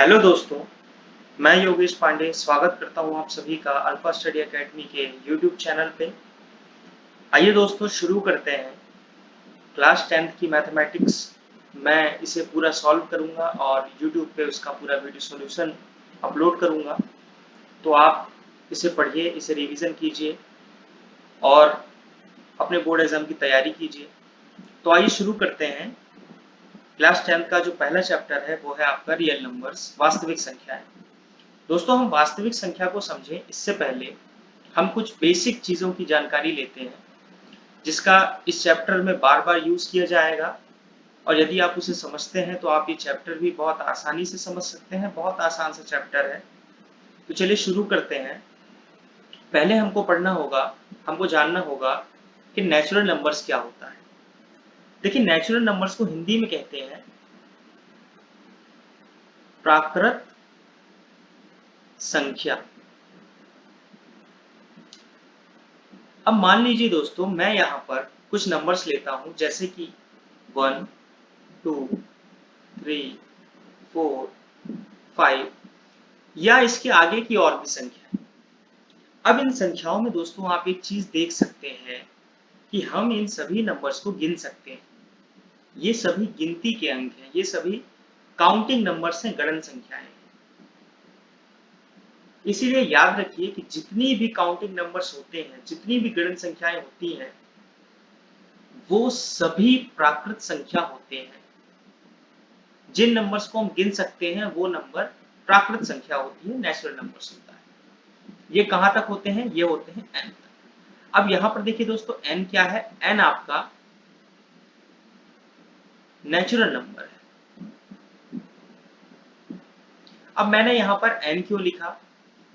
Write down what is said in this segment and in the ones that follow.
Hello दोस्तों, मैं योगेश पांडे स्वागत करता हूं आप सभी का अल्फा स्टडी एकेडमी के यूट्यूब चैनल पे। आइए दोस्तों शुरू करते हैं। क्लास 10th की मैथमेटिक्स मैं इसे पूरा सॉल्व करूंगा और यूट्यूब पे उसका पूरा वीडियो सॉल्यूशन अपलोड करूंगा। तो आप इसे पढ़िए, इसे रिवीजन कीजिए और अपने बोर्ड एग्जाम की तैयारी कीजिए। तो आइए शुरू करते हैं। क्लास 10th का जो पहला चैप्टर है वो है आपका रियल नंबर्स, वास्तविक संख्याएं। दोस्तों, हम वास्तविक संख्या को समझें इससे पहले हम कुछ बेसिक चीजों की जानकारी लेते हैं जिसका इस चैप्टर में बार बार यूज किया जाएगा। और यदि आप उसे समझते हैं तो आप ये चैप्टर भी बहुत आसानी से समझ सकते हैं। बहुत आसान सा चैप्टर है। तो चलिए शुरू करते हैं। पहले हमको पढ़ना होगा, हमको जानना होगा कि नेचुरल नंबर्स क्या होता है। देखिए, नेचुरल नंबर्स को हिंदी में कहते हैं प्राकृत संख्या। अब मान लीजिए दोस्तों, मैं यहाँ पर कुछ नंबर्स लेता हूँ जैसे कि 1, 2, 3, 4, 5 या इसके आगे की और भी संख्या। अब इन संख्याओं में दोस्तों आप एक चीज देख सकते हैं कि हम इन सभी नंबर्स को गिन सकते हैं। ये सभी गिनती के अंक हैं, ये सभी काउंटिंग नंबर्स हैं, गणन संख्याएं हैं। इसीलिए याद रखिए कि जितनी भी काउंटिंग नंबर्स होते हैं, जितनी भी गणन संख्याएं होती हैं, वो सभी प्राकृत संख्या होते हैं। जिन नंबर्स को हम गिन सकते हैं वो नंबर प्राकृत संख्या होती है, नेचुरल नंबर्स होता है। ये कहां तक होते हैं? ये होते हैं n तक। अब यहां पर देखिए दोस्तों, n क्या है? n आपका नेचुरल नंबर है। अब मैंने यहां पर n क्यों लिखा,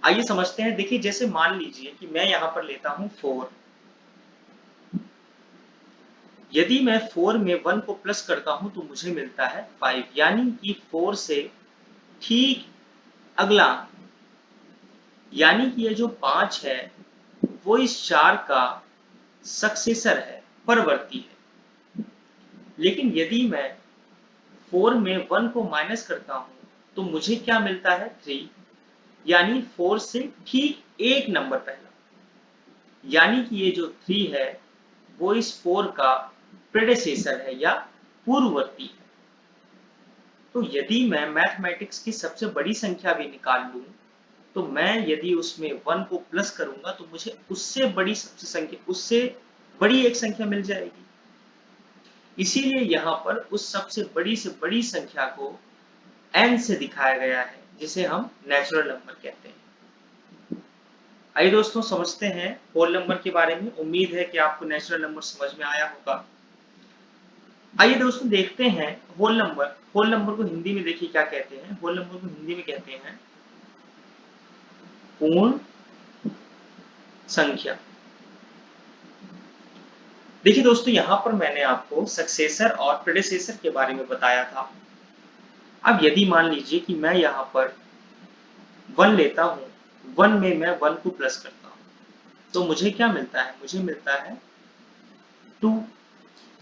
आइए समझते हैं। देखिए, जैसे मान लीजिए कि मैं यहां पर लेता हूं 4। यदि मैं 4 में 1 को प्लस करता हूं तो मुझे मिलता है 5, यानी कि 4 से ठीक अगला, यानी कि ये जो 5 है वो इस 4 का सक्सेसर है, परवर्ती है। लेकिन यदि मैं 4 में 1 को माइनस करता हूं तो मुझे क्या मिलता है? 3, यानी 4 से ठीक एक नंबर पहला, यानी कि ये जो 3 है वो इस 4 का प्रेडेसेसर है या पूर्ववर्ती है। तो यदि मैं मैथमेटिक्स की सबसे बड़ी संख्या भी निकाल लूं तो मैं यदि उसमें 1 को प्लस करूंगा तो मुझे उससे बड़ी सबसे संख्या, उससे बड़ी एक संख्या मिल जाएगी। इसीलिए यहाँ पर उस सबसे बड़ी से बड़ी संख्या को n से दिखाया गया है, जिसे हम नेचुरल नंबर कहते हैं। आइए दोस्तों समझते हैं होल नंबर के बारे में। उम्मीद है कि आपको नेचुरल नंबर समझ में आया होगा। आइए दोस्तों देखते हैं होल नंबर। होल नंबर को हिंदी में देखिए क्या कहते हैं। होल नंबर को हिंदी में कहते हैं पूर्ण संख्या। देखिए दोस्तों, यहाँ पर मैंने आपको सक्सेसर और प्रेडेसेसर के बारे में बताया था। अब यदि मान लीजिए कि मैं यहाँ पर 1 लेता हूँ, 1 में मैं 1 को प्लस करता हूँ तो मुझे क्या मिलता है? मुझे मिलता है 2,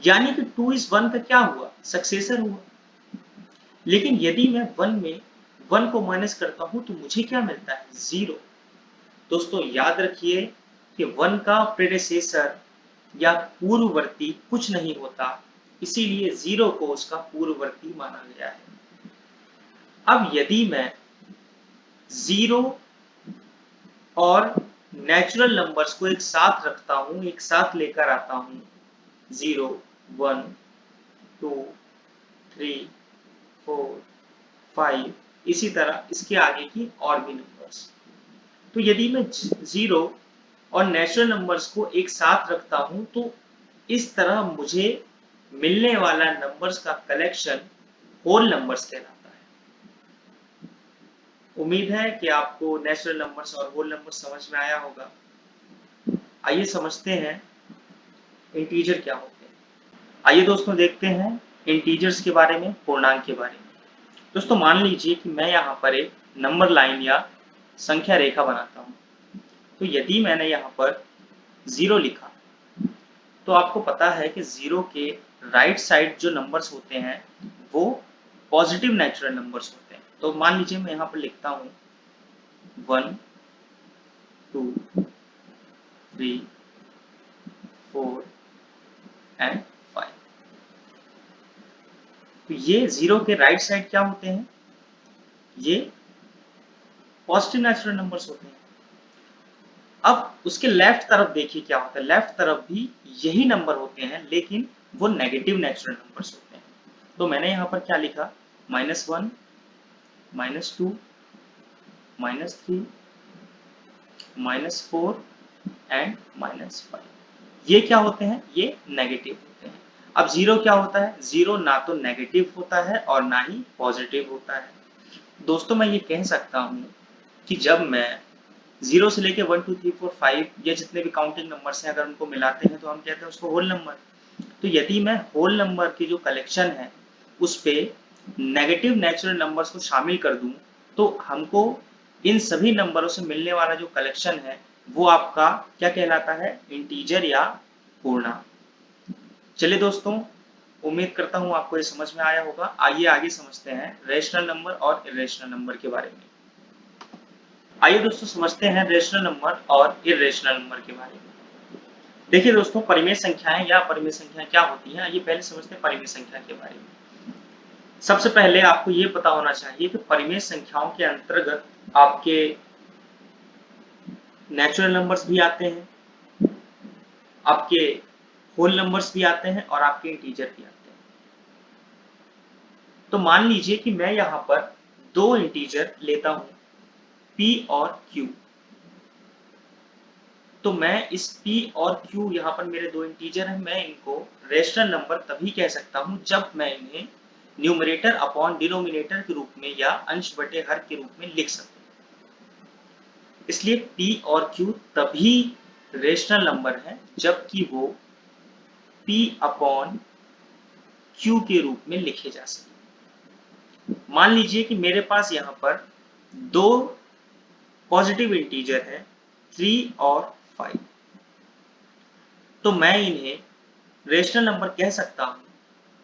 यानी कि 2 इस 1 का क्या हुआ? सक्सेसर हुआ। लेकिन यदि मैं 1 में 1 को माइनस करता हूँ तो मुझे क्या मिलता है? 0। दोस्तों याद रखिए कि 1 का प्रेडेसेसर या पूर्ववर्ती कुछ नहीं होता, इसीलिए 0 को उसका पूर्ववर्ती माना गया है। अब यदि मैं 0 और नेचुरल नंबर्स को एक साथ रखता हूं, एक साथ लेकर आता हूं, 0, 1, 2, 3, 4, 5, इसी तरह इसके आगे की और भी नंबर्स। तो यदि मैं 0 और नेचुरल नंबर्स को एक साथ रखता हूं तो इस तरह मुझे मिलने वाला नंबर्स का कलेक्शन होल नंबर्स कहलाता है। उम्मीद है कि आपको नेचुरल नंबर्स और होल नंबर्स समझ में आया होगा। आइए समझते हैं इंटीजर क्या होते हैं। आइए दोस्तों देखते हैं इंटीजर्स के बारे में, पूर्णांक के बारे में। दोस्तों मान लीजिए कि मैं यहाँ पर एक नंबर लाइन या संख्या रेखा बनाता हूँ। तो यदि मैंने यहाँ पर 0 लिखा तो आपको पता है कि 0 के राइट साइड जो नंबर्स होते हैं वो पॉजिटिव नेचुरल नंबर्स होते हैं। तो मान लीजिए मैं यहाँ पर लिखता हूँ 1 2 3 4 एंड 5। तो ये 0 के राइट साइड क्या होते हैं? ये पॉजिटिव नेचुरल नंबर्स होते हैं। अब उसके लेफ्ट तरफ देखिए क्या होता है, लेफ्ट तरफ भी यही नंबर होते हैं लेकिन वो नेगेटिव नेचुरल नंबर्स होते हैं। तो मैंने यहाँ पर क्या लिखा, -1 -2 -3 -4 एंड -5। ये क्या होते हैं? ये नेगेटिव होते हैं। अब 0 क्या होता है? 0 ना तो नेगेटिव होता है और ना ही पॉजिटिव होता है। दोस्तों मैं ये कह सकता हूँ कि जब मैं 0 से लेके 1 2 3 4 5 ये जितने भी काउंटिंग नंबर्स हैं अगर उनको मिलाते हैं तो हम कहते हैं उसको होल नंबर। तो यदि मैं होल नंबर की जो कलेक्शन है उस पे नेगेटिव नेचुरल नंबर्स को शामिल कर दूं तो हमको इन सभी नंबरों से मिलने वाला जो कलेक्शन है वो आपका क्या कहलाता है? इंटीजर या पूर्णांक। चलिए दोस्तों, उम्मीद करता हूँ आपको ये समझ में आया होगा। आइए आगे समझते हैं रेशनल नंबर और इरेशनल नंबर के बारे में। आइए दोस्तों समझते हैं रेशनल नंबर और इरेशनल नंबर के बारे में। देखिए दोस्तों, परिमेय संख्याएं या अपरिमेय संख्याएं क्या होती हैं, आइए पहले समझते हैं परिमेय संख्या के बारे में। सबसे पहले आपको ये पता होना चाहिए कि परिमेय संख्याओं के अंतर्गत आपके नेचुरल नंबर्स भी आते हैं, आपके होल नंबर्स भी आते हैं और आपके इंटीजर भी आते हैं। तो मान लीजिए कि मैं यहाँ पर दो इंटीजर लेता हूँ P और Q। तो मैं इस P और Q यहाँ पर मेरे दो इंटीजर हैं, मैं इनको रेशनल नंबर तभी कह सकता हूँ जब मैं इन्हें न्यूमरेटर अपॉन डिनोमिनेटर के रूप में या अंश बटे हर के रूप में लिख सकूं। इसलिए P और Q तभी रेशनल नंबर है जबकि वो P अपॉन Q के रूप में लिखे जा सके। मान लीजिए कि मेरे पास यहाँ पर दो पॉजिटिव इंटीजर है 3 और 5। तो मैं इन्हें रेशनल नंबर कह सकता हूं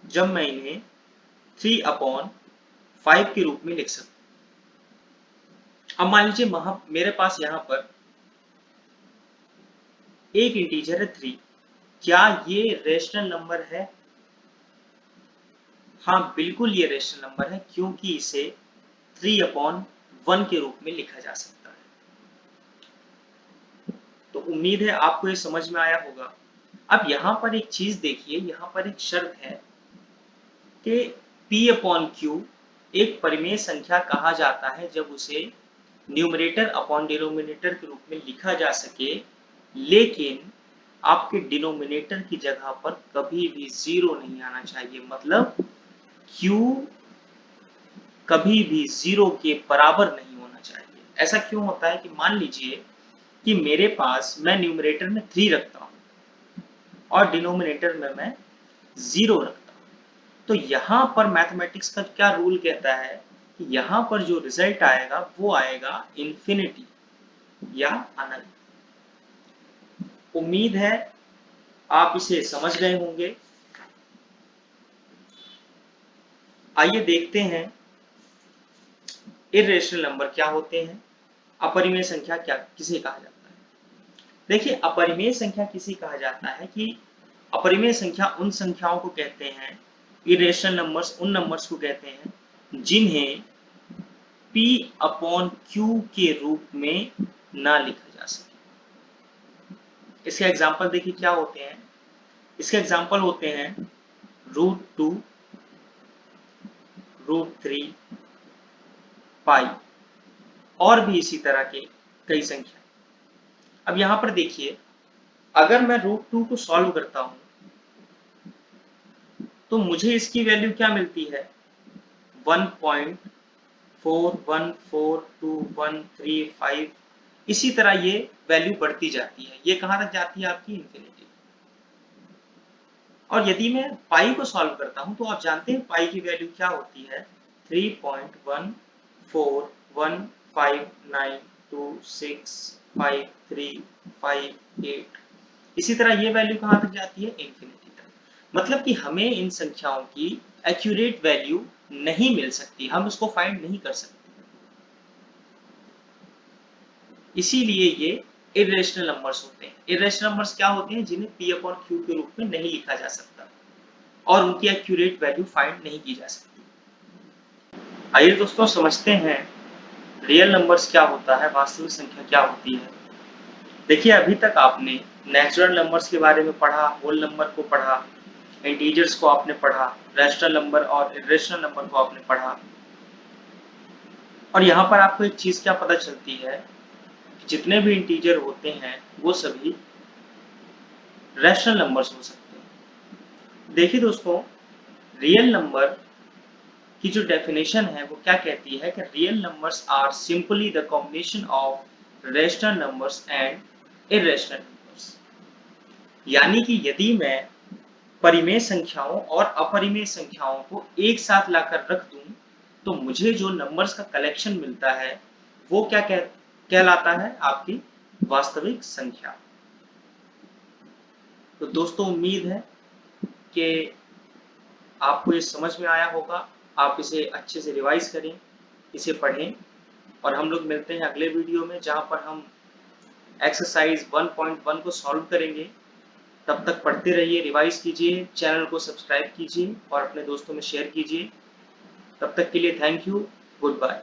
जब मैं इन्हें 3 अपॉन 5 के रूप में लिख सकूं। अब मान लीजिए मेरे पास यहाँ पर एक इंटीजर है 3। क्या ये रेशनल नंबर है? हाँ बिल्कुल ये रेशनल नंबर है क्योंकि इसे 3 अपॉन 1 के रूप में लिखा जा सकता है। तो उम्मीद है आपको ये समझ में आया होगा। अब यहाँ पर एक चीज देखिए, यहाँ पर एक शर्त है कि P अपॉन Q एक परिमेय संख्या कहा जाता है जब उसे न्यूमरेटर अपॉन डिनोमिनेटर के रूप में लिखा जा सके, लेकिन आपके डिनोमिनेटर की जगह पर कभी भी 0 नहीं आना चाहिए। मतलब Q कभी भी 0 के बराबर नहीं होना चाहिए। ऐसा क्यों होता है कि मान लीजिए कि मेरे पास मैं न्यूमरेटर में 3 रखता हूं और डिनोमिनेटर में मैं 0 रखता हूं। तो यहां पर मैथमेटिक्स का क्या रूल कहता है कि यहां पर जो रिजल्ट आएगा वो आएगा इंफिनिटी या अनंत। उम्मीद है आप इसे समझ गए होंगे। आइए देखते हैं इर्रेशनल नंबर क्या होते हैं, अपरिमेय संख्या क्या किसे कहा जाता है। देखिए, अपरिमेय संख्या किसे कहा जाता है कि अपरिमेय संख्या उन संख्याओं को कहते हैं, इरेशनल नंबर्स उन नंबर्स को कहते हैं जिन्हें P अपॉन Q के रूप में ना लिखा जा सके। इसके एग्जाम्पल देखिए क्या होते हैं। इसके एग्जाम्पल होते हैं √2, √3, पाई और भी इसी तरह के कई संख्या। अब यहाँ पर देखिए, अगर मैं √2 को सॉल्व करता हूं तो मुझे इसकी वैल्यू क्या मिलती है? 1.414213 इसी तरह ये वैल्यू बढ़ती जाती है। ये कहां तक जाती है? आपकी इंफिनिटी। और यदि मैं पाई को सॉल्व करता हूं तो आप जानते हैं पाई की वैल्यू क्या होती है? 3.1415926535 इसी तरह ये वैल्यू कहां तक जाती है? इंफिनिटी तक। मतलब कि हमें इन संख्याओं की एक्यूरेट वैल्यू नहीं मिल सकती, हम इसको फाइंड नहीं कर सकते। इसीलिए ये इर्रेशनल नंबर्स होते हैं। इर्रेशनल नंबर्स क्या होते हैं? जिन्हें P अपॉन Q के रूप में नहीं लिखा जा सकता और उनकी एक्यूरेट वैल्यू फाइंड नहीं की जा सकती। आइए दोस्तों समझते हैं रियल नंबर्स क्या होता है, वास्तविक संख्या क्या होती है। देखिए अभी तक आपने नेचुरल नंबर्स के बारे में पढ़ा, होल नंबर को पढ़ा, इंटीजर्स को आपने पढ़ा, रैशनल नंबर और इर्रेशनल नंबर को आपने पढ़ा। और यहाँ पर आपको एक चीज क्या पता चलती है, जितने भी इंटीजर होते हैं वो सभी रैशनल नंबर्स हो सकते हैं। देखिए दोस्तों, रियल नंबर की जो डेफिनेशन है वो क्या कहती है कि real numbers are simply the combination of rational numbers and irrational numbers. यानी कि यदि मैं परिमेय संख्याओं और अपरिमेय संख्याओं को एक साथ लाकर रख दूं तो मुझे जो नंबर्स का कलेक्शन मिलता है वो क्या कहलाता है? आपकी वास्तविक संख्या। तो दोस्तों उम्मीद है कि आपको ये समझ में आया होगा। आप इसे अच्छे से रिवाइज करें, इसे पढ़ें और हम लोग मिलते हैं अगले वीडियो में जहां पर हम एक्सरसाइज 1.1 को सॉल्व करेंगे। तब तक पढ़ते रहिए, रिवाइज कीजिए, चैनल को सब्सक्राइब कीजिए और अपने दोस्तों में शेयर कीजिए। तब तक के लिए थैंक यू, गुड बाय।